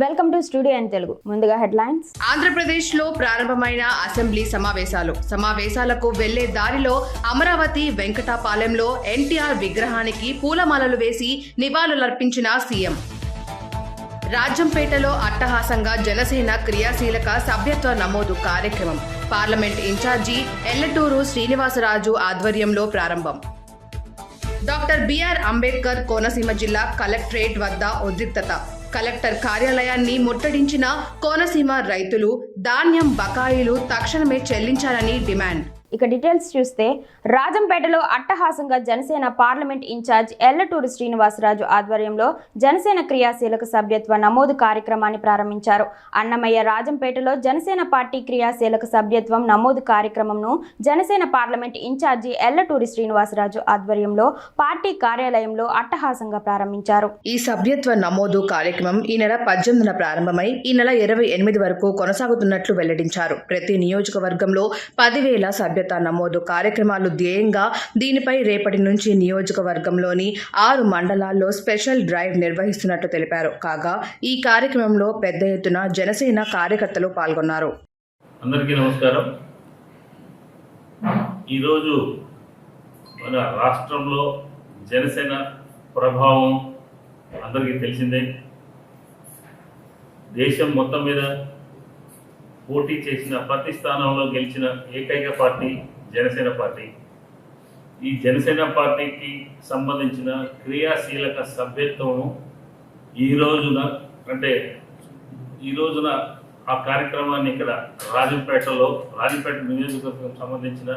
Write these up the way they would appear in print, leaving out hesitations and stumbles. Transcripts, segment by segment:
Welcome to studio and Telugu. ముందుగా headlines. Andhra Pradesh లో ప్రారంభమైన అసెంబ్లీ సమావేశాలకు వెళ్లే దారిలో అమరావతి వెంకటాపాలెంలో ఎన్టీఆర్ విగ్రహానికి పూలమాలలు వేసి నివాళులర్పించిన సీఎం. రాజంపేటలో అట్టహాసంగా జనసేన క్రియాశీలక సభ్యత్వ నమోదు కార్యక్రమం పార్లమెంట్ ఇన్ఛార్జి ఎల్లటూరు శ్రీనివాసరాజు ఆధ్వర్యంలో ప్రారంభం. డాక్టర్ బిఆర్ అంబేద్కర్ కోనసీమ జిల్లా కలెక్టరేట్ వద్ద ఉద్రిక్తత. కలెక్టర్ కార్యాలయాన్ని ముట్టడించిన కోనసీమ రైతులు ధాన్యం బకాయిలు తక్షణమే చెల్లించాలని డిమాండ్. ఇక డీటెయిల్స్ చూస్తే, రాజంపేటలో అట్టహాసంగా జనసేన పార్లమెంట్ ఇన్ఛార్జ్ ఎల్లటూరు శ్రీనివాసరాజు ఆధ్వర్యంలో జనసేన క్రియాశీలక సభ్యత్వ నమోదు కార్యక్రమాన్ని ప్రారంభించారు. అన్నమయ్య రాజంపేటలో జనసేన పార్టీ క్రియాశీలక సభ్యత్వం నమోదు కార్యక్రమంను జనసేన పార్లమెంట్ ఇన్ఛార్జి ఎల్లటూరి శ్రీనివాసరాజు ఆధ్వర్యంలో పార్టీ కార్యాలయంలో అట్టహాసంగా ప్రారంభించారు. ఈ సభ్యత్వ నమోదు కార్యక్రమం ఈ నెల 18న ప్రారంభమై ఈ నెల 28 వరకు కొనసాగుతున్నట్లు వెల్లడించారు. ప్రతి నియోజకవర్గంలో 10,000 సభ్యత్వ నమోదు కార్యక్రమాలు ధ్యేయంగా దీనిపై రేపటి నుంచి నియోజకవర్గంలోని 6 మండలాల్లో స్పెషల్ డ్రైవ్ నిర్వహిస్తున్నట్టు తెలిపారు. కాగా ఈ కార్యక్రమంలో పెద్ద ఎత్తున జనసేన కార్యకర్తలు పాల్గొన్నారు. అందరికీ నమస్కారం. ఈరోజు మన రాష్ట్రంలో జనసేన ప్రభావం అందరికీ తెలిసిందే. దేశం మొత్తం మీద పోటీ చేసిన ప్రతి స్థానంలో గెలిచిన ఏకైక పార్టీ జనసేన పార్టీ. ఈ జనసేన పార్టీకి సంబంధించిన క్రియాశీలక సభ్యత్వం ఈ రోజున ఆ కార్యక్రమాన్ని ఇక్కడ రాజంపేట నియోజకవర్గం సంబంధించిన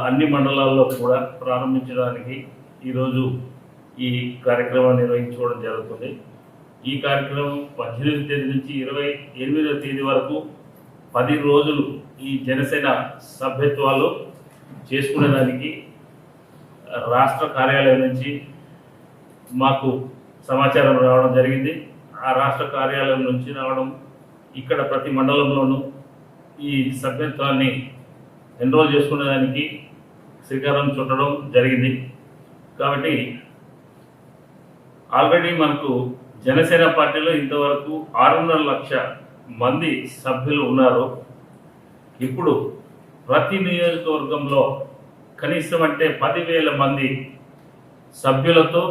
అన్ని మండలాల్లో కూడా ప్రారంభించడానికి ఈరోజు ఈ కార్యక్రమాన్ని నిర్వహించుకోవడం జరుగుతుంది. ఈ కార్యక్రమం 18వ తేదీ నుంచి 28వ తేదీ వరకు 10 రోజులు ఈ జనసేన సభ్యత్వాలు చేసుకునేదానికి రాష్ట్ర కార్యాలయం నుంచి మాకు సమాచారం రావడం జరిగింది. ఆ రాష్ట్ర కార్యాలయం నుంచి రావడం ఇక్కడ ప్రతి మండలంలోనూ ఈ సభ్యత్వాన్ని ఎన్రోల్ చేసుకునేదానికి శ్రీకారం చుట్టడం జరిగింది. కాబట్టి ఆల్రెడీ మనకు జనసేన పార్టీలో ఇంతవరకు 6.5 లక్షల మంది సభ్యులు ఉన్నారు. ఇప్పుడు ప్రతి నియోజకవర్గంలో కనీసం అంటే 10,000 మంది సభ్యులతో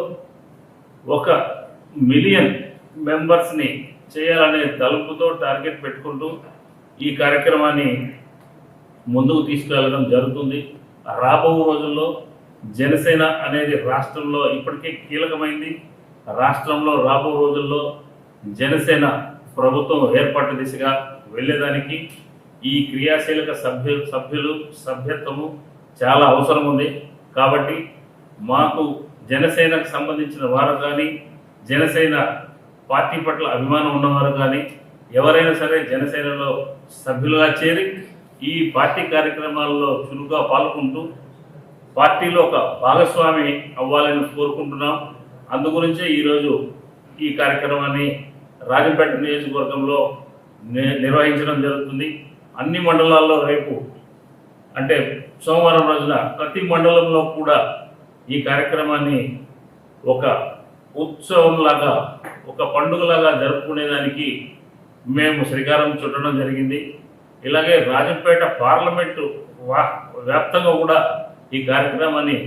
1 మిలియన్ మెంబర్స్ని చేయాలనే తలుపుతో టార్గెట్ పెట్టుకుంటూ ఈ కార్యక్రమాన్ని ముందుకు తీసుకెళ్లడం జరుగుతుంది. రాబో రోజుల్లో జనసేన అనేది రాష్ట్రంలో ఇప్పటికే కీలకమైంది. రాష్ట్రంలో రాబో రోజుల్లో జనసేన ప్రభుత్వం ఏర్పాటు దిశగా వెళ్ళేదానికి ఈ క్రియాశీలక సభ్యత్వము చాలా అవసరం ఉంది. కాబట్టి మాకు జనసేనకు సంబంధించిన వారు కానీ, జనసేన పార్టీ పట్ల అభిమానం ఉన్నవారు కానీ ఎవరైనా సరే జనసేనలో సభ్యులుగా చేరి ఈ పార్టీ కార్యక్రమాల్లో చురుగ్గా పాల్గొంటూ పార్టీలో ఒక భాగస్వామి అవ్వాలని కోరుకుంటున్నాం. అందుగురించే ఈరోజు ఈ కార్యక్రమాన్ని రాజంపేట నియోజకవర్గంలో నిర్వహించడం జరుగుతుంది. అన్ని మండలాల్లో రేపు అంటే సోమవారం రోజున ప్రతి మండలంలో కూడా ఈ కార్యక్రమాన్ని ఒక ఉత్సవంలాగా, ఒక పండుగలాగా జరుపుకునేదానికి మేము శ్రీకారం చుట్టడం జరిగింది. ఇలాగే రాజంపేట పార్లమెంటు వ్యాప్తంగా కూడా ఈ కార్యక్రమాన్ని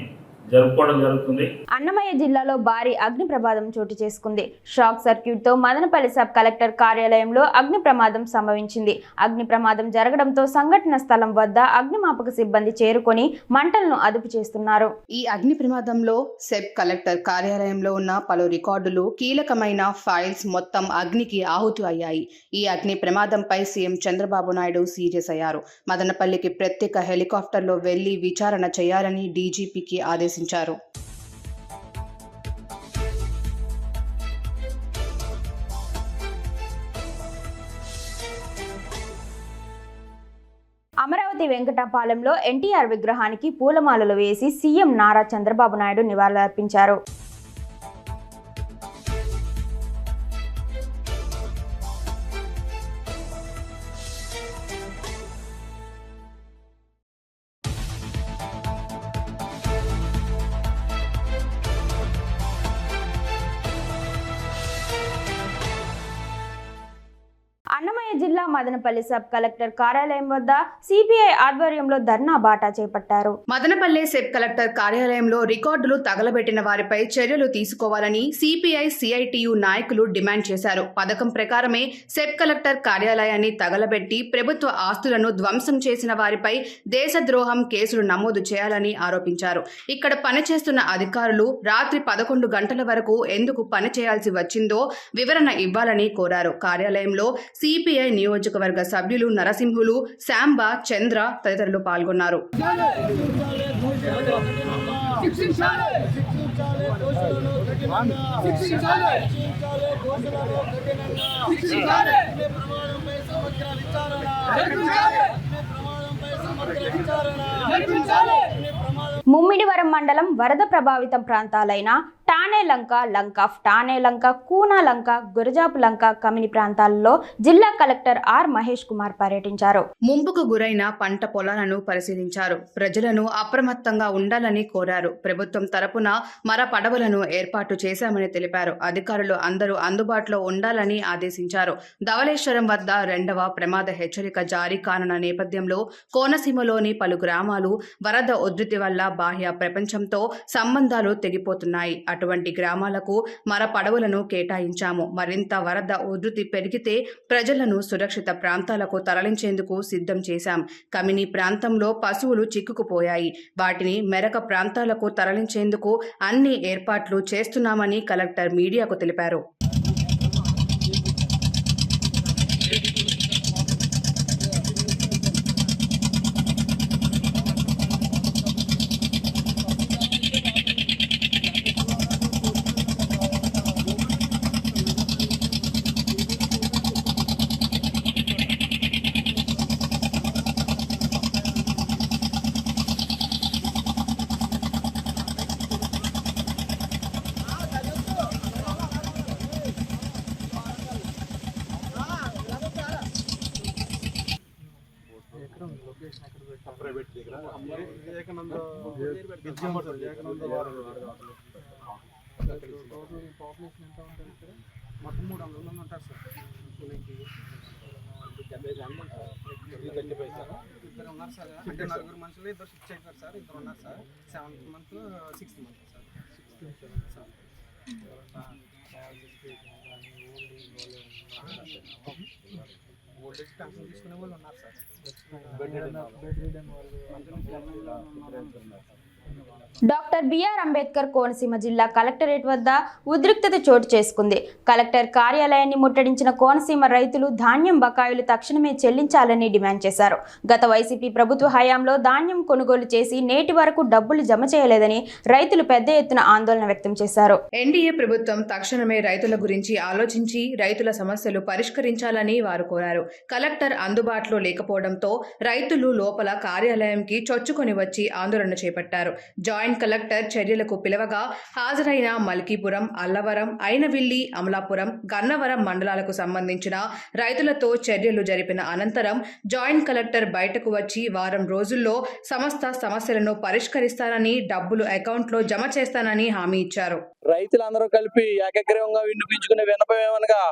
జరుపుకోవడం జరుగుతుంది. అన్నమయ్య జిల్లాలో భారీ అగ్ని ప్రమాదం చోటు చేసుకుంది. షాక్ సర్క్యూట్ తో మదనపల్లి సబ్ కలెక్టర్ కార్యాలయంలో అగ్ని ప్రమాదం సంభవించింది. అగ్ని ప్రమాదం జరగడంతో సంఘటన స్థలం వద్ద అగ్నిమాపక సిబ్బంది చేరుకొని మంటలను అదుపు చేస్తున్నారు. ఈ అగ్ని ప్రమాదంలో సబ్ కలెక్టర్ కార్యాలయంలో ఉన్న పలు రికార్డులు, కీలకమైన ఫైల్స్ మొత్తం అగ్నికి ఆహుతి అయ్యాయి. ఈ అగ్ని ప్రమాదంపై సీఎం చంద్రబాబు నాయుడు సీరియస్ అయ్యారు. మదనపల్లికి ప్రత్యేక హెలికాప్టర్లో వెళ్లి విచారణ చేయాలని డీజీపీకి ఆదేశించారు. అమరావతి వెంకటాపాలెంలో ఎన్టీఆర్ విగ్రహానికి పూలమాలలు వేసి సీఎం నారా చంద్రబాబు నాయుడు నివాళులర్పించారు. జిల్లా మదనపల్లి సబ్ కలెక్టర్ కార్యాలయం వద్ద సిపిఐ ఆధ్వర్యంలో ధర్నా బాటా చేపట్టారు. మదనపల్లి సబ్ కలెక్టర్ కార్యాలయంలో రికార్డులు తగలబెట్టిన వారిపై చర్యలు తీసుకోవాలని సిపిఐ సిఐటియు నాయకులు డిమాండ్ చేశారు. పథకం ప్రకారమే సబ్ కలెక్టర్ కార్యాలయాన్ని తగలబెట్టి ప్రభుత్వ ఆస్తులను ధ్వంసం చేసిన వారిపై దేశద్రోహం కేసులు నమోదు చేయాలని ఆరోపించారు. ఇక్కడ పనిచేస్తున్న అధికారులు రాత్రి 11 గంటల వరకు ఎందుకు పని చేయాల్సి వచ్చిందో వివరణ ఇవ్వాలని కోరారు. కార్యాలయంలో సిపిఐ నియోజకవర్గ సభ్యులు నరసింహులు, శాంబా, చంద్ర తదితరులు పాల్గొన్నారు. ముమ్మిడివరం మండలం వరద ప్రభావితం ప్రాంతాలైన టానేలంక, లంక ఆఫ్ టానేలంక, కూనాలంక, గురజాపు లంక, కమిని ప్రాంతాలలో జిల్లా కలెక్టర్ ఆర్ మహేష్ కుమార్ పర్యటించారు. ముంపుకు గురైన పంట పొలాలను పరిశీలించారు. ప్రజలను అప్రమత్తంగా ఉండాలని కోరారు. ప్రభుత్వం తరపున మర పడవలను ఏర్పాటు చేశామని తెలిపారు. అధికారులు అందరూ అందుబాటులో ఉండాలని ఆదేశించారు. ధవళేశ్వరం వద్ద 2వ ప్రమాద హెచ్చరిక జారీ కానున్న నేపథ్యంలో కోనసీమలోని పలు గ్రామాలు వరద ఉధృతి వల్ల బాహ్య ప్రపంచంతో సంబంధాలు తెగిపోతున్నాయి. అటువంటి గ్రామాలకు మర పడవలను కేటాయించాము. మరింత వరద ఉధృతి పెరిగితే ప్రజలను సురక్షిత ప్రాంతాలకు తరలించేందుకు సిద్ధం చేశాం. కమిని ప్రాంతంలో పశువులు చిక్కుకుపోయాయి. వాటిని మెరక ప్రాంతాలకు తరలించేందుకు అన్ని ఏర్పాట్లు చేస్తున్నామని కలెక్టర్ మీడియాకు తెలిపారు. ప్రైవేట్ దగ్గర ఏకనంద ఏకనంద పాపులేషన్ ఎంత ఉంటుంది సార్? మొత్తం 300 మంది ఉంటారు సార్. ఇద్దరు ఉన్నారు సార్. అంటే 4 మనుషులు, 2 షిఫ్ట్ చేశారు సార్. 2 ఉన్నారు sir. 7th month 6th month sir. 6th sir. Old age pension తీసుకునే వాళ్ళు ఉన్నారు sir. Doctor BR Ambedkar Konaseema జిల్లా కలెక్టరేట్ వద్ద ఉద్రిక్తత చోటు చేసుకుంది. కలెక్టర్ కార్యాలయాన్ని ముట్టడించిన కోనసీమ రైతులు ధాన్యం బకాయిలు తక్షణమే చెల్లించాలని డిమాండ్ చేశారు. గత వైసీపీ ప్రభుత్వ హయాంలో ధాన్యం కొనుగోలు చేసి నేటి వరకు డబ్బులు జమ చేయలేదని రైతులు పెద్ద ఎత్తున ఆందోళన వ్యక్తం చేశారు. ఎన్డీఏ ప్రభుత్వం తక్షణమే రైతుల గురించి ఆలోచించి రైతుల సమస్యలు పరిష్కరించాలని వారు కోరారు. కలెక్టర్ అందుబాటులో లేకపోవడంతో రైతులు లోపల కార్యాలయంకి చొచ్చుకొని వచ్చి ఆందోళన చేపట్టారు. జాయింట్ కలెక్టర్ చర్యలకు పిలవగా హాజరైన మల్కీపురం, అల్లవరం, ఐనవిల్లి, అమలాపురం, గన్నవరం మండలాలకు సంబంధించిన రైతులతో చర్యలు జరిపిన అనంతరం జాయింట్ కలెక్టర్ బయటకు వచ్చి వారం రోజుల్లో సమస్త సమస్యలను పరిష్కరిస్తానని, డబ్బులు అకౌంట్లో జమ చేస్తానని హామీ ఇచ్చారు. రైతులందరూ కలిపి ఏకగ్రీవంగా వినిపించుకునే విన్నపం ఏమనగా,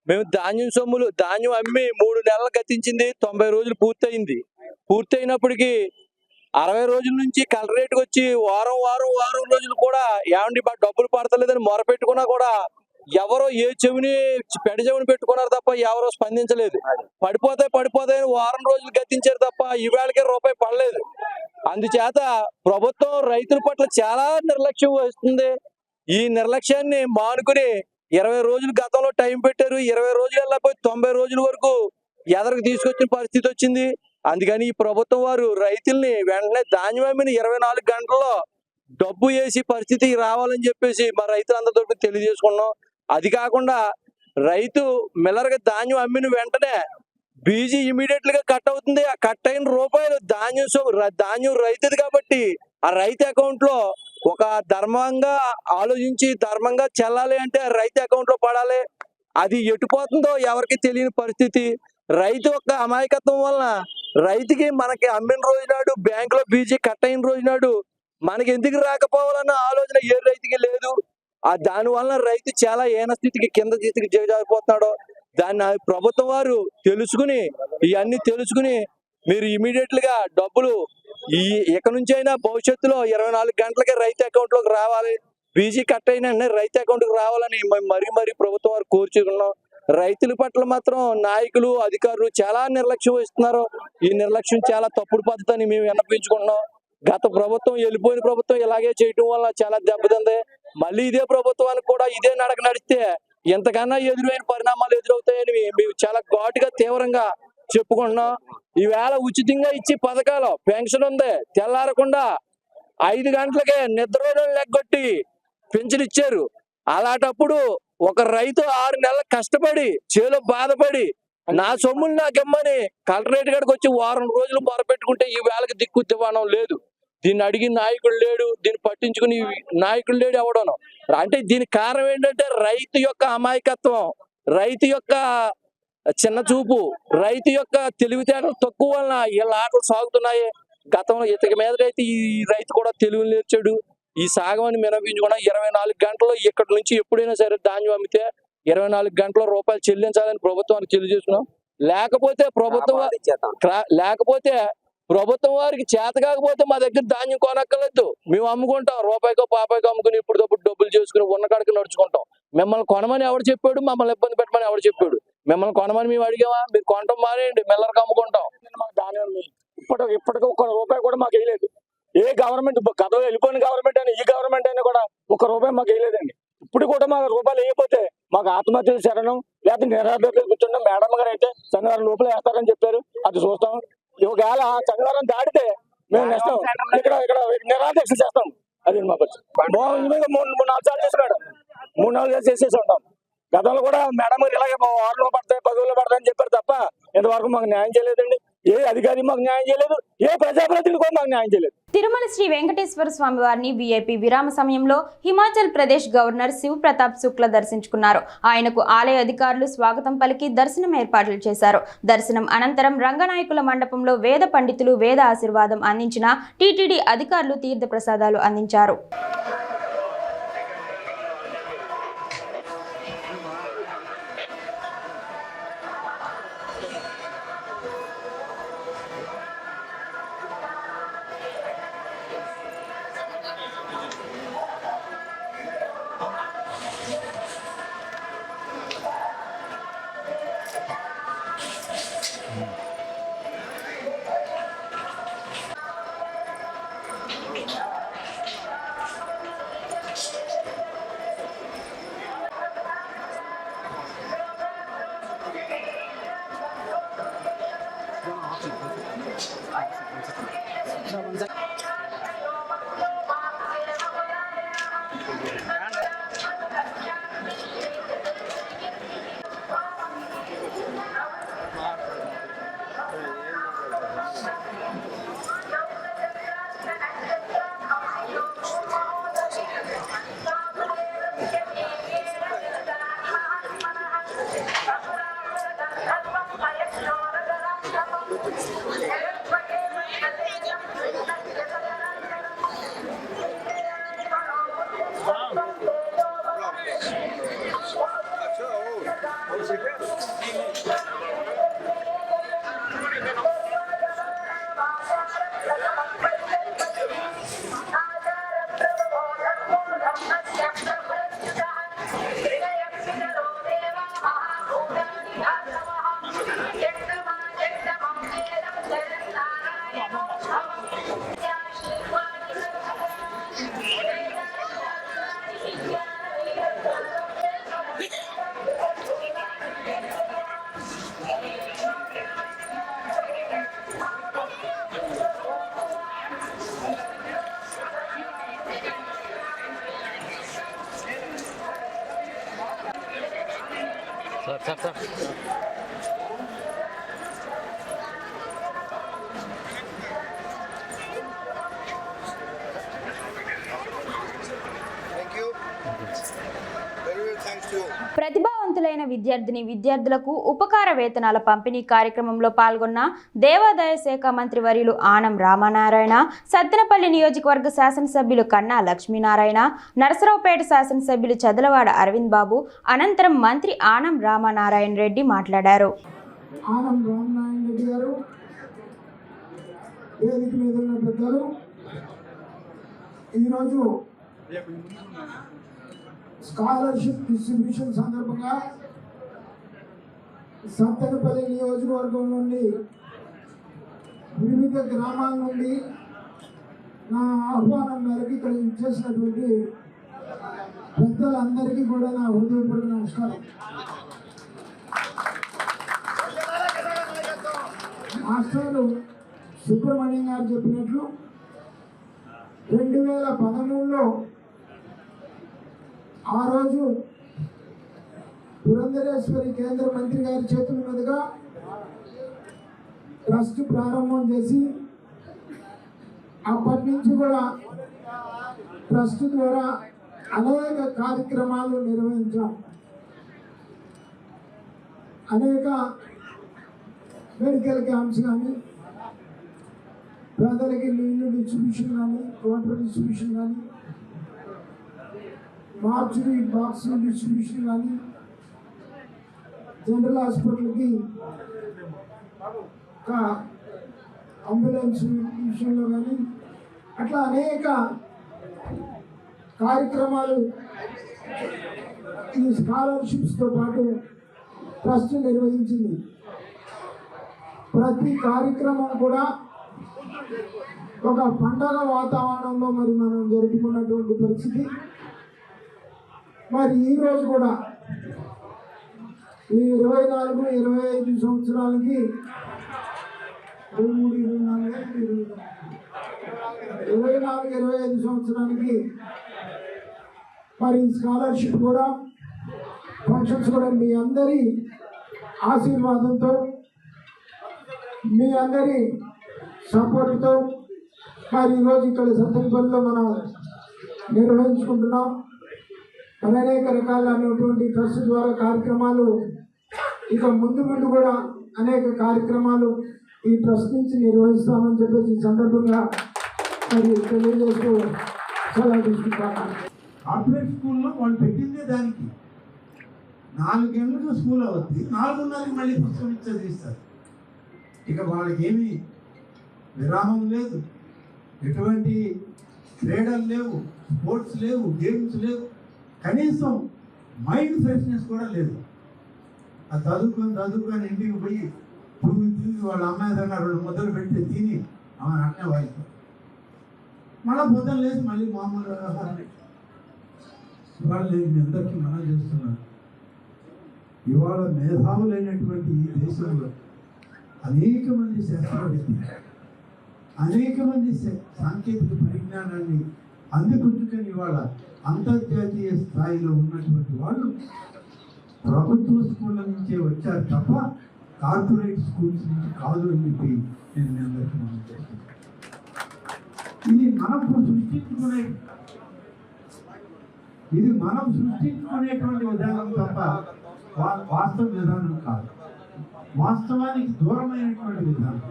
మేము ధాన్యం అమ్మి 3 నెలలు గతించింది. 90 రోజులు పూర్తయినప్పటికీ 60 రోజుల నుంచి కలెక్టరేట్కి వచ్చి వారం రోజులు కూడా ఏమండి డబ్బులు పడతలేదని మొరపెట్టుకున్నా కూడా ఎవరో పెడ చెవిని పెట్టుకున్నారు తప్ప ఎవరో స్పందించలేదు. పడిపోతాయి వారం రోజులు గతించారు తప్ప ఈవేళకే రూపాయి పడలేదు. అందుచేత ప్రభుత్వం రైతుల పట్ల చాలా నిర్లక్ష్యం వహిస్తుంది. ఈ నిర్లక్ష్యాన్ని మానుకుని 20 రోజులు గతంలో టైం పెట్టారు. 20 రోజులు వెళ్ళకపోయి 90 రోజుల వరకు ఎదరికి తీసుకొచ్చిన పరిస్థితి వచ్చింది. అందుకని ఈ ప్రభుత్వం వారు రైతుల్ని వెంటనే ధాన్యం అమ్మిన 24 గంటల్లో డబ్బు వేసి పరిస్థితి రావాలని చెప్పేసి మా రైతులందరితో తెలియజేసుకున్నాం. అది కాకుండా రైతు మిల్లర్గా ధాన్యం అమ్మిన వెంటనే బీజీ ఇమీడియట్ గా కట్ అవుతుంది. ఆ కట్ అయిన రూపాయలు ధాన్యం రైతుది కాబట్టి ఆ రైతు అకౌంట్ లో ఒక ధర్మంగా ఆలోచించి ధర్మంగా చెల్లాలి అంటే రైతు అకౌంట్ లో పడాలి. అది ఎటుపోతుందో ఎవరికి తెలియని పరిస్థితి. రైతు యొక్క అమాయకత్వం వలన రైతుకి మనకి అమ్మిన రోజు నాడు బ్యాంకులో బీజీ కట్ అయిన రోజు నాడు మనకి ఎందుకు రాకపోవాలన్న ఆలోచన ఏ రైతుకి లేదు. దాని వలన రైతు చాలా హీన స్థితికి కింద స్థితికి చేరిపోతున్నాడు. దాన్ని ప్రభుత్వం వారు తెలుసుకుని ఇవన్నీ తెలుసుకుని మీరు ఇమీడియట్ గా డబ్బులు ఇక నుంచి అయినా భవిష్యత్తులో 24 గంటలకే రైతు అకౌంట్ లోకి రావాలి. బీజీ కట్ అయిన రైతు అకౌంట్ కి రావాలని మరీ ప్రభుత్వం వారు కోరుచుకున్నాం. రైతుల పట్ల మాత్రం నాయకులు అధికారులు చాలా నిర్లక్ష్యం వహిస్తున్నారు. ఈ నిర్లక్ష్యం చాలా తప్పుడు పద్ధతి అని మేము విన్నపించుకుంటున్నాం. గత ప్రభుత్వం వెళ్ళిపోయిన ప్రభుత్వం ఇలాగే చేయటం వల్ల చాలా దెబ్బతింది. మళ్ళీ ఇదే ప్రభుత్వానికి కూడా ఇదే నడక నడిస్తే ఎంతకన్నా ఎదురైన పరిణామాలు ఎదురవుతాయని మేము చాలా ఘాటుగా తీవ్రంగా చెప్పుకుంటున్నాం. ఈవేళ ఉచితంగా ఇచ్చి పథకాలు పెన్షన్ ఉంది, తెల్లారకుండా 5 గంటలకే నిద్ర లెగ్గొట్టి పెన్షన్ ఇచ్చారు. అలాంటప్పుడు ఒక రైతు 6 నెలలు కష్టపడి చేలో బాధపడి నా సొమ్ములు నాకిమ్మని కలెక్టరేట్ గడికి వచ్చి వారం రోజులు మొరపెట్టుకుంటే ఈ వేళకి దిక్కు దివాణం లేదు. దీన్ని అడిగిన నాయకుడు లేడు, దీన్ని పట్టించుకుని నాయకుడు లేడు ఎవడను. అంటే దీనికి కారణం ఏంటంటే రైతు యొక్క అమాయకత్వం, రైతు యొక్క చిన్న చూపు, రైతు యొక్క తెలివితేటలు తక్కువ వలన వీళ్ళ ఆటలు సాగుతున్నాయి. గతంలో ఇతక మీదైతే ఈ రైతు కూడా తెలివి నేర్చాడు. ఈ సాగమని వినపించుకున్నా 24 గంటల్లో ఇక్కడి నుంచి ఎప్పుడైనా సరే ధాన్యం అమ్మితే 24 గంటల రూపాయలు చెల్లించాలని ప్రభుత్వానికి తెలియజేస్తున్నాం. లేకపోతే ప్రభుత్వం వారికి చేత కాకపోతే మా దగ్గర ధాన్యం కొనక్కర్లేదు, మేము అమ్ముకుంటాం. రూపాయికో పాపాయికో అమ్ముకుని ఇప్పుడు డబ్బులు చేసుకుని ఉన్న కాడికి నడుచుకుంటాం. మిమ్మల్ని కొనమని ఎవడు చెప్పాడు? మమ్మల్ని ఇబ్బంది పెట్టమని ఎవడు చెప్పాడు? మిమ్మల్ని కొనమని మేము అడిగామా? మీరు కొనటం మానేయండి, మిల్లర్కి అమ్ముకుంటాం. మాకు ధాన్యం ఇప్పటికి 1 రూపాయి కూడా మాకు వేయలేదు. ఏ గవర్నమెంట్ గతంలో వెళ్ళిపోయిన గవర్నమెంట్ అయినా ఈ గవర్నమెంట్ అయినా కూడా 1 రూపాయి మాకు వేయలేదండి. ఇప్పుడు కూడా మాకు రూపాయలు వేయకపోతే మాకు ఆత్మహత్యలు శరణం లేకపోతే నిరాధారతలు కూర్చున్నాం. మేడం గారు అయితే శనివారం లోపల వేస్తారని చెప్పారు, అది చూస్తాం. ఒకవేళ శనివారం దాటితే మేము నెక్స్ట్ ఇక్కడ నిరాదీక్ష చేస్తాం. అది మా పరిస్థితి. 3-4 సార్లు చేసి మేడం 3-4 సార్లు చేసేసి ఉంటాం. గతంలో కూడా మేడం గారు ఇలాగే 6 రోజులు పడతాయి 10 రోజులు పడతాయని చెప్పారు తప్ప ఇంతవరకు మాకు న్యాయం చేయలేదండి. ఏ అధికారి మాకు న్యాయం చేయలేదు, ఏ ప్రజాప్రతినిధి కూడా మాకు న్యాయం చేయలేదు. తిరుమల శ్రీ వెంకటేశ్వర స్వామి వారిని వీఐపీ విరామ సమయంలో హిమాచల్ ప్రదేశ్ గవర్నర్ శివ్ ప్రతాప్ శుక్లా దర్శించుకున్నారు. ఆయనకు ఆలయ అధికారులు స్వాగతం పలికి దర్శనం ఏర్పాట్లు చేశారు. దర్శనం అనంతరం రంగనాయకుల మండపంలో వేద పండితులు వేద ఆశీర్వాదం అందించిన టీటీడీ అధికారులు తీర్థ ప్రసాదాలు అందించారు. ప్రతిభావంతులు నమోదులైన విద్యార్థులకు ఉపకార వేతనాల పంపిణీ కార్యక్రమంలో పాల్గొన్న దేవాదాయ శాఖ మంత్రి వర్యులు ఆనం రామనారాయణ, సత్తెనపల్లి నియోజకవర్గ శాసనసభ్యులు కన్నా లక్ష్మీనారాయణ, నరసరావుపేట శాసనసభ్యులు చదలవాడ అరవింద్ బాబు. అనంతరం మంత్రి ఆనం రామనారాయణ రెడ్డి మాట్లాడారు. ఆనం రామనారాయణ రెడ్డి గారు, వేదిక మీద ఉన్న పెద్దలు, ఈరోజు స్కాలర్షిప్ డిస్ట్రిబ్యూషన్ సందర్భంగా సత్తెనపల్లి నియోజకవర్గం నుండి వివిధ గ్రామాల నుండి నా ఆహ్వానం మేరకు ఇక్కడ ఇచ్చేసినటువంటి పెద్దలందరికీ కూడా నా హృదయపూర్వక నమస్కారం. మాస్టర్లు సుబ్రహ్మణ్యం గారు చెప్పినట్లు 2013లో ఆ రోజు పురంధరేశ్వరి కేంద్ర మంత్రి గారి చేతుల మీదుగా ట్రస్ట్ ప్రారంభం చేసి అప్పటి నుంచి కూడా ట్రస్ట్ ద్వారా అనేక కార్యక్రమాలు నిర్వహించాం. అనేక మెడికల్ క్యాంప్స్ కానీ, పేదలకి నీళ్ళు డిస్ట్రిబ్యూషన్ కానీ, వాటర్ డిస్ట్రిబ్యూషన్ కానీ, మార్చురీ బాక్స్ డిస్ట్రిబ్యూషన్ కానీ, జనరల్ హాస్పిటల్కి అంబులెన్స్ విషయంలో కానీ, అట్లా అనేక కార్యక్రమాలు ఈ స్కాలర్షిప్స్తో పాటు ట్రస్ట్ నిర్వహించింది. ప్రతి కార్యక్రమం కూడా ఒక పండగ వాతావరణంలో మరి మనం జరుపుకున్నటువంటి పరిస్థితి. మరి ఈరోజు కూడా ఈ 24-25 సంవత్సరాలకి 24-25 సంవత్సరానికి మరి స్కాలర్షిప్ కూడా ఫంక్షన్స్ కూడా మీ అందరి ఆశీర్వాదంతో, మీ అందరి సపోర్ట్తో మరి ఈరోజు ఇక్కడ సత్తెనపల్లిలో మనం నిర్వహించుకుంటున్నాం. అనేక రకాలైనటువంటి ట్రస్ట్ ద్వారా కార్యక్రమాలు ఇక ముందు కూడా అనేక కార్యక్రమాలు ఈ ట్రస్ట్ నుంచి నిర్వహిస్తామని చెప్పేసి ఈ సందర్భంగా మరి తెలియజేస్తూ సలహా తీసుకుంటాను. కార్పొరేట్ స్కూల్లో వాళ్ళు పెట్టిందే దానికి 4 గంటలకు స్కూల్ అవుతుంది, 4:30కి మళ్ళీ పుస్తకం ఇచ్చి చదివిస్తారు. ఇక వాళ్ళకి ఏమీ విరామం లేదు, ఎటువంటి క్రీడలు లేవు, స్పోర్ట్స్ లేవు, గేమ్స్ లేవు, కనీసం మైండ్ ఫ్రెష్నెస్ కూడా లేదు. ఆ చదువుకొని ఇంటికి పోయి తిరిగి వాళ్ళ అమ్మాయి దగ్గర 2 ముద్దలు పెట్టి తిని ఆమె అట్నే వాయిస్తారు. మళ్ళీ పొద్దున లేచి మళ్ళీ మామూలు ఇవాళ నేను అందరికీ మనం చేస్తున్నాను. ఇవాళ మేధావులైనటువంటి ఈ దేశంలో అనేక మంది శాస్త్రవేత్తలు, అనేక మంది సాంకేతిక పరిజ్ఞానాన్ని అందుకుంటుకొని ఇవాళ అంతర్జాతీయ స్థాయిలో ఉన్నటువంటి వాళ్ళు ప్రభుత్వ స్కూళ్ళ నుంచే వచ్చారు తప్ప కార్పొరేట్ స్కూల్స్ నుంచి కాదు అని చెప్పి నేను అందరికీ మనం చేస్తున్నాను. ఇది మనం సృష్టించుకునేటువంటి విధానం తప్ప వాస్తవ విధానం కాదు, వాస్తవానికి దూరమైనటువంటి విధానం.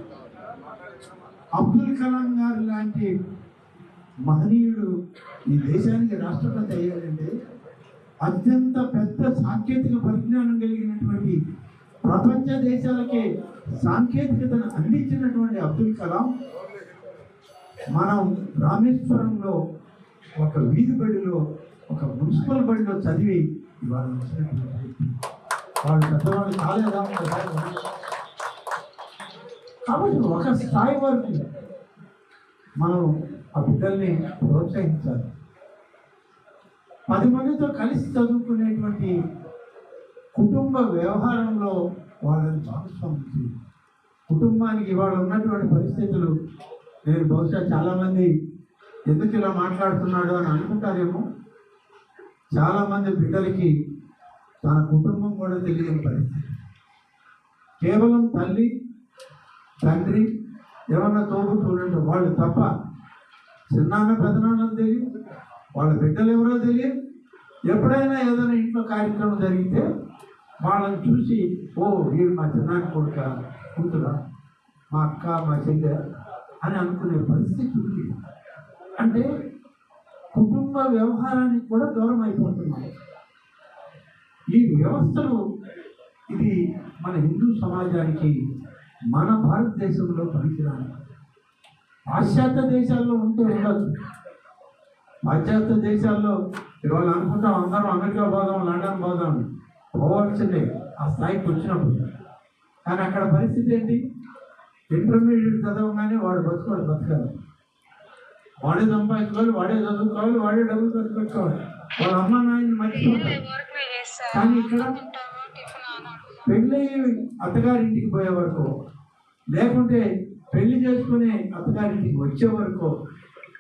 అబ్దుల్ కలాం గారు లాంటి మహనీయుడు ఈ దేశానికి రాష్ట్రపతి అయ్యాడంటే అత్యంత పెద్ద సాంకేతిక పరిజ్ఞానం కలిగినటువంటి ప్రపంచ దేశాలకే సాంకేతికతను అందించినటువంటి అబ్దుల్ కలాం మనం రామేశ్వరంలో ఒక వీధి బడిలో, ఒక మున్సిపల్ బడిలో చదివి ఇవాళ వచ్చినటువంటి వాళ్ళు పెద్దవాళ్ళు కాలేదా? కాబట్టి ఒక స్థాయి వరకు మనం ఆ బిడ్డల్ని ప్రోత్సహించాలి. 10 మందితో కలిసి చదువుకునేటువంటి కుటుంబ వ్యవహారంలో వాళ్ళని భాగస్వామి. కుటుంబానికి ఇవాళ ఉన్నటువంటి పరిస్థితులు నేను బహుశా చాలామంది ఎందుకు ఇలా మాట్లాడుతున్నాడు అని అనుకుంటారేమో. చాలామంది బిడ్డలకి తన కుటుంబం కూడా తెలియని పరిస్థితి. కేవలం తల్లి, తండ్రి, ఏమన్నా తోబుట్టువులు వాళ్ళు తప్ప చిన్నాన్న పెదనాన్నలు తెలియదు, వాళ్ళ బిడ్డలు ఎవరో తెలియదు. ఎప్పుడైనా ఏదైనా ఇంట్లో కార్యక్రమం జరిగితే వాళ్ళని చూసి ఓ వీడు మా చిన్నాన్న కొడుక కూతురా మా అక్క మా చెల్లె అని అనుకునే పరిస్థితి ఉంది. అంటే కుటుంబ వ్యవహారానికి కూడా దూరం అయిపోతున్నాయి. ఈ వ్యవస్థలు ఇది మన హిందూ సమాజానికి మన భారతదేశంలో పనికిరాని. పాశ్చాత్య దేశాల్లో ఉంటే ఉండదు. పాశ్చాత్య దేశాల్లో ఇవాళ అనుకుంటాం అందరం అమెరికా పోదాం, లండన్ పోదాం, పోవాల్సిందే ఆ స్థాయికి వచ్చినప్పుడు. కానీ అక్కడ పరిస్థితి ఏంటి? ఇంటర్మీడియట్ చదవగానే వాడు బతకాలి, వాడే సంపాదించుకోవాలి, వాడే చదువుకోవాలి, వాడే డబ్బులు ఖర్చు పెట్టుకోవాలి, వాళ్ళ అమ్మ నాయన్ని మర్చిపోతారు. కానీ ఇక్కడ పెళ్ళి అత్తగారింటికి పోయే వరకు, లేకుంటే పెళ్లి చేసుకునే అత్తగారింటికి వచ్చే వరకు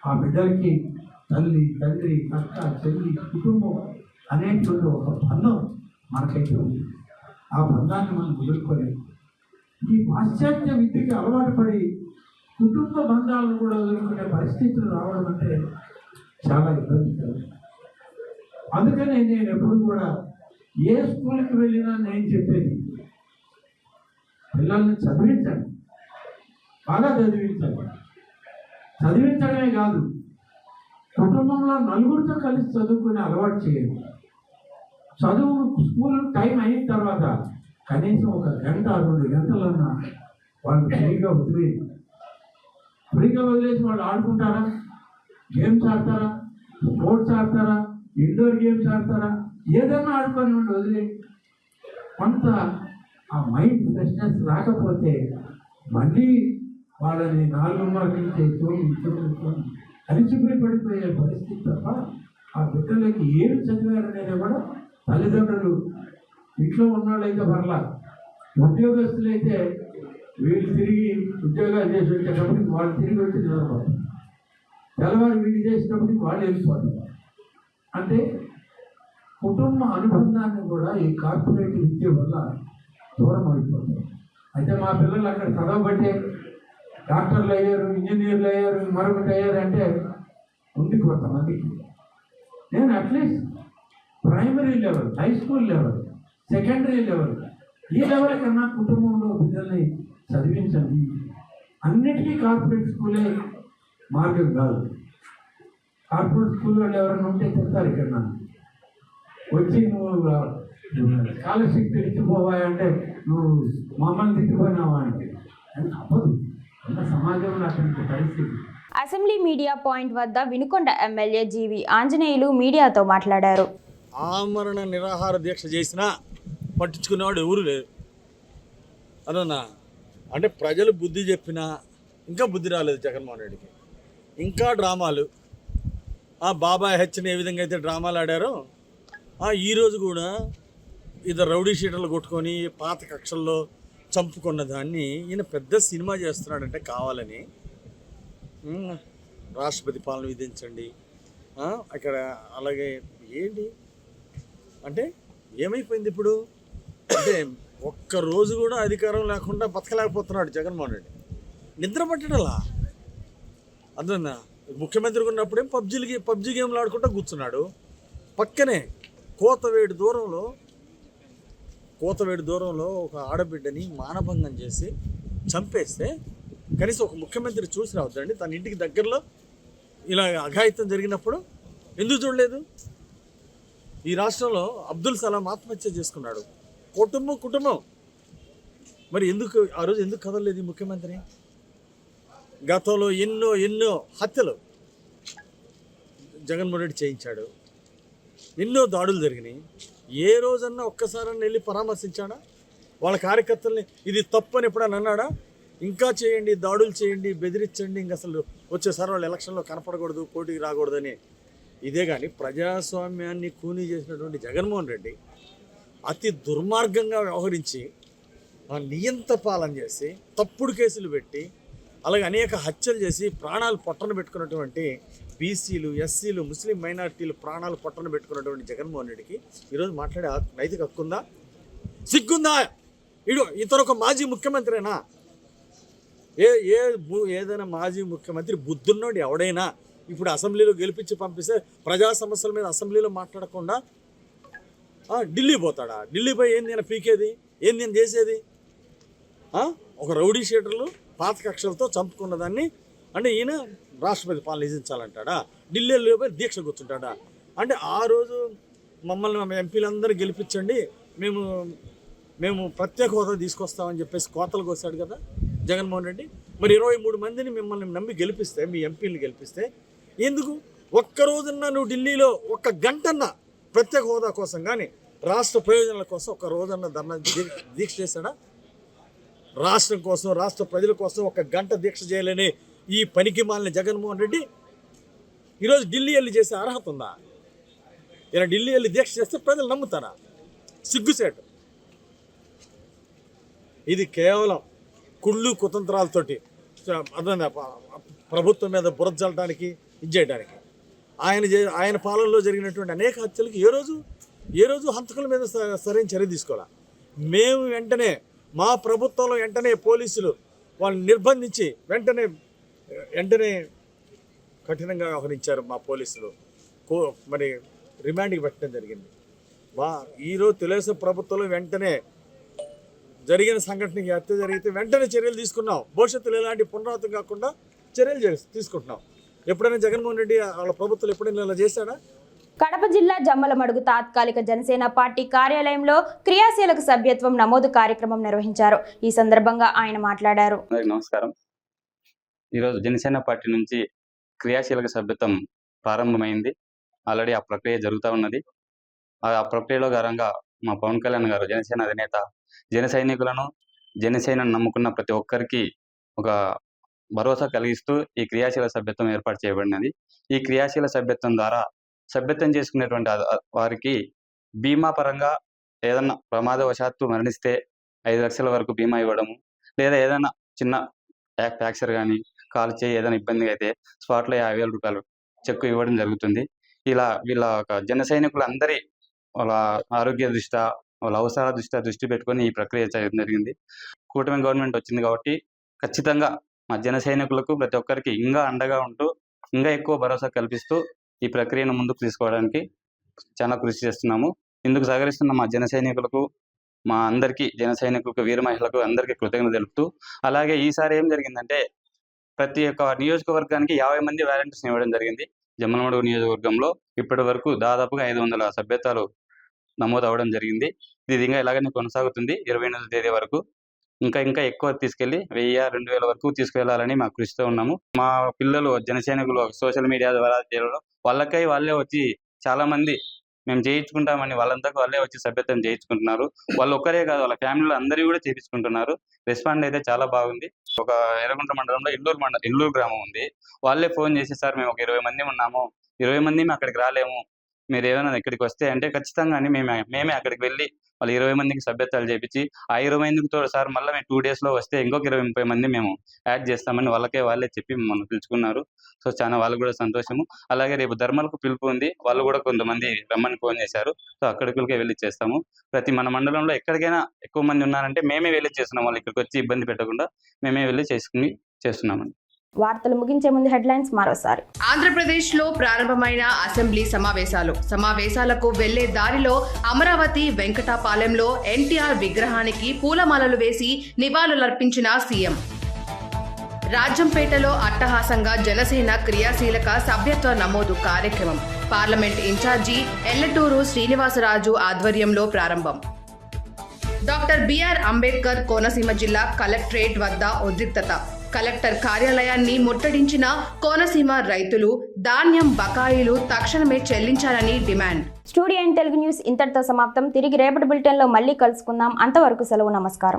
ఆ బిడ్డలకి తల్లి, తండ్రి, అక్క, చెల్లి, కుటుంబం అనేటువంటి ఒక బంధం మనకైతే ఉంది. ఆ బంధాన్ని మనం వదులుకోలేదు. ఈ పాశ్చాత్య విద్యకి అలవాటు పడి కుటుంబ బంధాలను కూడా వదులుకునే పరిస్థితులు రావడం అంటే చాలా ఇబ్బందికరం. అందుకనే నేను ఎప్పుడు కూడా ఏ స్కూల్కి వెళ్ళినా నేను చెప్పేది, పిల్లల్ని చదివించండి, బాగా చదివించండి. చదివించడమే కాదు, కుటుంబంలో నలుగురితో కలిసి చదువుకునే అలవాటు చేయండి. చదువు స్కూల్ టైం అయిన తర్వాత కనీసం 1 గంట 2 గంటలన్నా వాళ్ళు ఫ్రీగా వదిలేసి వాళ్ళు ఆడుకుంటారా, గేమ్స్ ఆడతారా, స్పోర్ట్స్ ఆడతారా, ఇండోర్ గేమ్స్ ఆడతారా, ఏదైనా ఆడుకొని వదిలే. కొంత ఆ మైండ్ ఫ్రెష్నెస్ రాకపోతే మళ్ళీ వాళ్ళని 4 నుంచి అలిసిపోయి పడిపోయే పరిస్థితి తప్ప ఆ బిడ్డలకి ఏమి చదివారనేది కూడా తల్లిదండ్రులు, ఇంట్లో ఉన్నవాళ్ళైతే పర్లా, ఉద్యోగస్తులైతే వీళ్ళు తిరిగి ఉద్యోగాలు చేసి వచ్చేటప్పటికి వాళ్ళు తిరిగి వచ్చి నిద్రపోతారు, తెల్లవారు వీళ్ళు చేసేటప్పటికి వాళ్ళు వెళ్ళిపోతారు. అంటే కుటుంబ అనుబంధాన్ని కూడా ఈ కార్పొరేట్ విద్య వల్ల దూరం అయిపోతుంది. అయితే మా పిల్లలు అక్కడ చదవబట్టే డాక్టర్లు అయ్యారు, ఇంజనీర్లు అయ్యారు, మరొకటి అయ్యారు అంటే ఉంది కొంతమందికి. నేను at least primary level, high school level, secondary level, ఈ లెవెల్ కన్నా కుటుంబంలో బిడ్డల్ని చదివించండి. అన్నిటికీ కార్పొరేట్ స్కూలే మార్గం కాదు. కార్పొరేట్ స్కూల్ వాళ్ళు ఎవరైనా ఉంటే చెప్తారు, ఇక్కడ నన్ను వచ్చి నువ్వు స్కాలర్షిప్ తెచ్చిపోవాయంటే నువ్వు మమ్మల్ని తెచ్చిపోయినావా అంటే తప్పదు. సమాజంలో అటువంటి పరిస్థితి. అసెంబ్లీ మీడియా పాయింట్ వద్ద వినుకొండ ఎమ్మెల్యే జీవి ఆంజనేయులు మీడియాతో మాట్లాడారు. ఆమరణ నిరాహార దీక్ష చేసినా పట్టించుకునేవాడు ఎవరు లేరు అదన్నా. అంటే ప్రజలు బుద్ధి చెప్పినా ఇంకా బుద్ధి రాలేదు జగన్మోహన్ రెడ్డికి. ఇంకా డ్రామాలు, బాబాయ్ హెచ్ని ఏ విధంగా అయితే డ్రామాలు ఆడారో ఈరోజు కూడా ఇద్దరు రౌడీ షీటర్లు కొట్టుకొని పాత కక్షల్లో చంపుకున్న దాన్ని ఈయన పెద్ద సినిమా చేస్తున్నాడంటే కావాలని రాష్ట్రపతి పాలన విధించండి అక్కడ. అలాగే ఏంటి అంటే ఏమైపోయింది ఇప్పుడు అంటే ఒక్కరోజు కూడా అధికారం లేకుండా బతకలేకపోతున్నాడు జగన్మోహన్ రెడ్డి. నిద్ర పట్టడలా అందున ముఖ్యమంత్రి ఉన్నప్పుడేం పబ్జీ గేమ్లు ఆడుకుంటూ కూర్చున్నాడు. పక్కనే కోతవేడు దూరంలో ఒక ఆడబిడ్డని మానభంగం చేసి చంపేస్తే కనీసం ఒక ముఖ్యమంత్రి చూసి రావద్దండి తన ఇంటికి దగ్గరలో ఇలా అఘాయిత్యం జరిగినప్పుడు ఎందుకు చూడలేదు? ఈ రాష్ట్రంలో అబ్దుల్ సలాం ఆత్మహత్య చేసుకున్నాడు, కుటుంబం మరి ఎందుకు ఆ రోజు ఎందుకు కదలలేదు ఈ ముఖ్యమంత్రి? గతంలో ఎన్నో హత్యలు జగన్మోహన్ రెడ్డి చేయించాడు, ఎన్నో దాడులు జరిగినాయి. ఏ రోజన్నా ఒక్కసారన్నా వెళ్ళి పరామర్శించాడా? వాళ్ళ కార్యకర్తల్ని ఇది తప్పు అని ఎప్పుడైనా అన్నాడా? ఇంకా చేయండి, దాడులు చేయండి, బెదిరించండి, ఇంక అసలు వచ్చేసారి వాళ్ళు ఎలక్షన్లో కనపడకూడదు, పోటీకి రాకూడదని. ఇదే కానీ ప్రజాస్వామ్యాన్ని కూనీ చేసినటువంటి జగన్మోహన్ రెడ్డి అతి దుర్మార్గంగా వ్యవహరించి నియంత పాలన చేసి తప్పుడు కేసులు పెట్టి అలాగే అనేక హత్యలు చేసి ప్రాణాలు పొట్టన పెట్టుకున్నటువంటి బీసీలు, ఎస్సీలు, ముస్లిం మైనారిటీలు ప్రాణాలు పొట్టన పెట్టుకున్నటువంటి జగన్మోహన్ రెడ్డికి ఈరోజు మాట్లాడే నైతిక హక్కుందా? సిగ్గుందా? ఇతను ఒక మాజీ ముఖ్యమంత్రినా? ఏదైనా మాజీ ముఖ్యమంత్రి బుద్ధున్నోడు ఎవడైనా ఇప్పుడు అసెంబ్లీలో గెలిపించి పంపిస్తే ప్రజా సమస్యల మీద అసెంబ్లీలో మాట్లాడకుండా ఢిల్లీ పోతాడా? ఢిల్లీ పోయి ఏంది నేను పీకేది, ఏంది నేను చేసేది? ఒక రౌడీ షీటర్లు పాత కక్షలతో చంపుకున్న దాన్ని అంటే ఈయన రాష్ట్రపతి పాలన విధించాలంటాడా? ఢిల్లీలో పోయి దీక్ష కూర్చుంటాడా? అంటే ఆ రోజు మమ్మల్ని ఎంపీలందరూ గెలిపించండి, మేము ప్రత్యేక హోదా తీసుకొస్తామని చెప్పేసి కోతలు కోసాడు కదా జగన్మోహన్ రెడ్డి. మరి 23 మందిని మిమ్మల్ని నమ్మి గెలిపిస్తే, మీ ఎంపీని గెలిపిస్తే ఎందుకు ఒక్కరోజున్నా నువ్వు ఢిల్లీలో ఒక్క గంటన్నా ప్రత్యేక హోదా కోసం కానీ రాష్ట్ర ప్రయోజనాల కోసం ఒక్క రోజన్నా ధర్నా దీక్ష చేశాడా? రాష్ట్రం కోసం, రాష్ట్ర ప్రజల కోసం ఒక గంట దీక్ష చేయలేని ఈ పనికి మాలిన జగన్మోహన్ రెడ్డి ఈరోజు ఢిల్లీ వెళ్ళి చేసే అర్హత ఉందా? ఇలా ఢిల్లీ వెళ్ళి దీక్ష చేస్తే ప్రజలు నమ్ముతారా? సిగ్గుసేటు. ఇది కేవలం కుళ్ళు కుతంత్రాలతోటి ప్రభుత్వం మీద బురద చల్లడానికి ఇది చేయడానికి. ఆయన పాలనలో జరిగినటువంటి అనేక హత్యలకు ఏ రోజు హంతకుల మీద సరైన చర్య తీసుకోవాలా? మేము వెంటనే మా ప్రభుత్వంలో వెంటనే పోలీసులు వాళ్ళని నిర్బంధించి వెంటనే కఠినంగా వ్యవహరించారు మా పోలీసులు. మరి రిమాండ్కి పెట్టడం జరిగింది. ఈరోజు తెలుగుదేశం ప్రభుత్వంలో వెంటనే జరిగిన సంఘటనకి హత్య జరిగితే వెంటనే చర్యలు తీసుకున్నాం. భవిష్యత్తులో ఎలాంటి పునరావృతం కాకుండా చర్యలు తీసుకుంటున్నాం. ఎప్పుడైనా జగన్మోహన్ రెడ్డి వాళ్ళ ప్రభుత్వం ఎప్పుడైనా ఇలా చేశాడా? కడప జిల్లా జమ్మలమడుగు తాత్కాలిక జనసేన పార్టీ కార్యాలయంలో క్రియాశీలక సభ్యత్వం నమోదు కార్యక్రమం నిర్వహించారు. ఈ సందర్భంగా ఆయన మాట్లాడారు. నమస్కారం. ఈరోజు జనసేన పార్టీ నుంచి క్రియాశీలక సభ్యత్వం ప్రారంభమైంది. ఆల్రెడీ ఆ ప్రక్రియ జరుగుతూ ఉన్నది. ఆ ప్రక్రియలో భాగంగా మా పవన్ కళ్యాణ్ గారు, జనసేన అధినేత, జన సైనికులను, జనసేనను నమ్ముకున్న ప్రతి ఒక్కరికి ఒక భరోసా కలిగిస్తూ ఈ క్రియాశీల సభ్యత్వం ఏర్పాటు చేయబడినది. ఈ క్రియాశీల సభ్యత్వం ద్వారా సభ్యత్వం చేసుకునేటువంటి వారికి బీమా పరంగా ఏదన్నా ప్రమాదవశాత్తు మరణిస్తే 5 లక్షల వరకు బీమా ఇవ్వడము, లేదా ఏదైనా చిన్న ఫ్రాక్చర్ కానీ కాలు చేయి ఏదైనా ఇబ్బంది అయితే స్పాట్లో 50,000 రూపాయలు చెక్కు ఇవ్వడం జరుగుతుంది. ఇలా వీళ్ళ జన సైనికులందరి వాళ్ళ ఆరోగ్య దృష్ట్యా, వాళ్ళ అవసరాల దృష్టి పెట్టుకొని ఈ ప్రక్రియ చేయడం జరిగింది. కూటమి గవర్నమెంట్ వచ్చింది కాబట్టి ఖచ్చితంగా మా జన సైనికులకు ప్రతి ఒక్కరికి ఇంకా అండగా ఉంటూ ఇంకా ఎక్కువ భరోసా కల్పిస్తూ ఈ ప్రక్రియను ముందుకు తీసుకోవడానికి చాలా కృషి చేస్తున్నాము. ఇందుకు సహకరిస్తున్న మా జన సైనికులకు, మా అందరికీ జన సైనికులకు, వీర మహిళలకు అందరికీ కృతజ్ఞతలు తెలుపుతూ, అలాగే ఈసారి ఏం జరిగిందంటే ప్రతి ఒక్క నియోజకవర్గానికి 50 మంది వాలంటీర్స్ని ఇవ్వడం జరిగింది. జమ్మలమడుగు నియోజకవర్గంలో ఇప్పటి వరకు దాదాపుగా 500 సభ్యత్వాలు నమోదు అవ్వడం జరిగింది. ఇది ఇంకా ఇలాగనే కొనసాగుతుంది 28వ తేదీ వరకు. ఇంకా ఎక్కువ తీసుకెళ్లి 1000-2000 వరకు తీసుకెళ్లాలని మా కృషితో ఉన్నాము. మా పిల్లలు జన సైనికులు సోషల్ మీడియా ద్వారా చేయడం, వాళ్ళే వచ్చి చాలా మంది మేము చేయించుకుంటామని వాళ్ళంతా వాళ్ళే వచ్చి సభ్యత్వం చేయించుకుంటున్నారు. వాళ్ళు ఒక్కరే కాదు, వాళ్ళ ఫ్యామిలీలో అందరూ కూడా చేయించుకుంటున్నారు. రెస్పాండ్ అయితే చాలా బాగుంది. ఒక ఎర్రగుంట మండలంలో ఇల్లూరు గ్రామం ఉంది. వాళ్ళే ఫోన్ చేసి, సార్ మేము ఒక 20 మంది ఉన్నాము, 20 మంది మేము అక్కడికి రాలేము, మీరు ఏమైనా ఇక్కడికి వస్తే అంటే ఖచ్చితంగా మేమే అక్కడికి వెళ్ళి వాళ్ళు 20 మందికి సభ్యత్వాలు చేయించి, ఆ 20 మందికి తోడు సార్ మళ్ళీ మేము 2 daysలో వస్తే ఇంకొక 20-30 మంది మేము యాడ్ చేస్తామని వాళ్ళే చెప్పి మమ్మల్ని పిలుచుకున్నారు. సో చాలా వాళ్ళు కూడా సంతోషము. అలాగే రేపు ధర్మాలకు పిలుపు ఉంది, వాళ్ళు కూడా కొంతమంది రమ్మని ఫోన్ చేశారు. సో అక్కడికే వెళ్ళి చేస్తాము. మన మండలంలో ఎక్కడికైనా ఎక్కువ మంది ఉన్నారంటే మేమే వెళ్ళి చేస్తున్నాం. వాళ్ళు ఇక్కడికి వచ్చి ఇబ్బంది పెట్టకుండా మేమే వెళ్ళి చేస్తున్నామండి. వార్తలు ముగించే ముందు హెడ్లైన్స్ మరోసారి. ఆంధ్రప్రదేశ్లో ప్రారంభమైన అసెంబ్లీ సమావేశాలకు వెళ్లే దారిలో అమరావతి వెంకటాపాలెంలో ఎన్టీఆర్ విగ్రహానికి పూలమాలలు వేసి నివాళులర్పించిన సీఎం. రాజంపేటలో అట్టహాసంగా జనసేన క్రియాశీలక సభ్యత్వ నమోదు కార్యక్రమం పార్లమెంట్ ఇన్ఛార్జి ఎల్లటూరు శ్రీనివాసరాజు ఆధ్వర్యంలో ప్రారంభం. డాక్టర్ బిఆర్ అంబేద్కర్ కోనసీమ జిల్లా కలెక్టరేట్ వద్ద ఉద్రిక్తత. కలెక్టర్ కార్యాలయాన్ని ముట్టడించిన కోనసీమ రైతులు ధాన్యం బకాయిలు తక్షణమే చెల్లించాలని డిమాండ్. స్టూడియో తెలుగు న్యూస్ ఇంతటితో సమాప్తం. తిరిగి రేపటి బులెటిన్లో మళ్ళీ కలుసుకుందాం. అంతవరకు సెలవు. నమస్కారం.